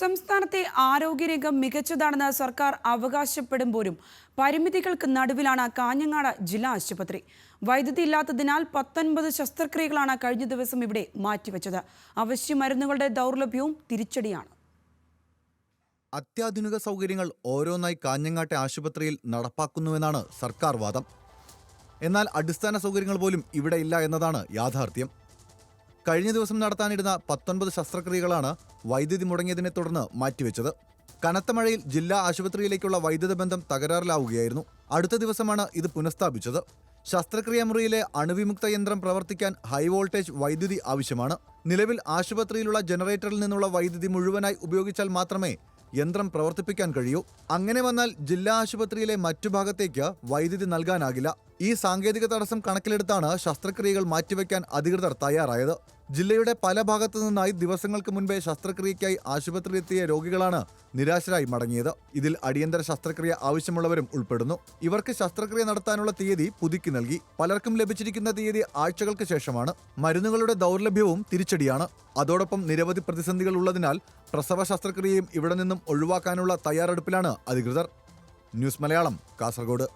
സംസ്ഥാനത്തെ ആരോഗ്യരംഗം മികച്ചതാണെന്ന് സർക്കാർ അവകാശപ്പെടുമ്പോഴും പരിമിതികൾക്ക് നടുവിലാണ് കാഞ്ഞങ്ങാട് ജില്ലാ ആശുപത്രി. വൈദ്യുതി ഇല്ലാത്തതിനാൽ 19 ശസ്ത്രക്രിയകളാണ് കഴിഞ്ഞ ദിവസം ഇവിടെ മാറ്റിവെച്ചത്. അവശ്യ മരുന്നുകളുടെ ദൗർലഭ്യവും തിരിച്ചടിയാണ്. അത്യാധുനിക സൗകര്യങ്ങൾ ഓരോന്നായി കാഞ്ഞങ്ങാട്ടെ ആശുപത്രിയിൽ നടപ്പാക്കുന്നുവെന്നാണ് സർക്കാർ വാദം. എന്നാൽ അടിസ്ഥാന സൗകര്യങ്ങൾ പോലും ഇവിടെ ഇല്ല എന്നതാണ് യാഥാർത്ഥ്യം. കഴിഞ്ഞ ദിവസം നടത്താനിരുന്ന 19 ശസ്ത്രക്രിയകളാണ് വൈദ്യുതി മുടങ്ങിയതിനെ തുടർന്ന് മാറ്റിവെച്ചത്. കനത്ത മഴയിൽ ജില്ലാ ആശുപത്രിയിലേക്കുള്ള വൈദ്യുത ബന്ധം തകരാറിലാവുകയായിരുന്നു. അടുത്ത ദിവസമാണ് ഇത് പുനഃസ്ഥാപിച്ചത്. ശസ്ത്രക്രിയാ മുറിയിലെ അണുവിമുക്ത യന്ത്രം പ്രവർത്തിക്കാൻ ഹൈ വോൾട്ടേജ് വൈദ്യുതി ആവശ്യമാണ്. നിലവിൽ ആശുപത്രിയിലുള്ള ജനറേറ്ററിൽ നിന്നുള്ള വൈദ്യുതി മുഴുവനായി ഉപയോഗിച്ചാൽ മാത്രമേ യന്ത്രം പ്രവർത്തിപ്പിക്കാൻ കഴിയൂ. അങ്ങനെ വന്നാൽ ജില്ലാ ആശുപത്രിയിലെ മറ്റു ഭാഗത്തേക്ക് വൈദ്യുതി നൽകാനാകില്ല. ഈ സാങ്കേതിക തടസ്സം കണക്കിലെടുത്താണ് ശസ്ത്രക്രിയകൾ മാറ്റിവെക്കാൻ അധികൃതർ തയ്യാറായത്. ജില്ലയുടെ പല ഭാഗത്തു നിന്നായി ദിവസങ്ങൾക്ക് മുൻപേ ശസ്ത്രക്രിയയ്ക്കായി ആശുപത്രിയിലെത്തിയ രോഗികളാണ് നിരാശരായി മടങ്ങിയത്. ഇതിൽ അടിയന്തര ശസ്ത്രക്രിയ ആവശ്യമുള്ളവരും ഉൾപ്പെടുന്നു. ഇവർക്ക് ശസ്ത്രക്രിയ നടത്താനുള്ള തീയതി പുതുക്കി നൽകി. പലർക്കും ലഭിച്ചിരിക്കുന്ന തീയതി ആഴ്ചകൾക്ക് ശേഷമാണ്. മരുന്നുകളുടെ ദൗർലഭ്യവും തിരിച്ചടിയാണ്. അതോടൊപ്പം നിരവധി പ്രതിസന്ധികൾ ഉള്ളതിനാൽ പ്രസവ ശസ്ത്രക്രിയയും ഇവിടെ നിന്നും ഒഴിവാക്കാനുള്ള തയ്യാറെടുപ്പിലാണ് അധികൃതർ. ന്യൂസ് മലയാളം, കാസർഗോഡ്.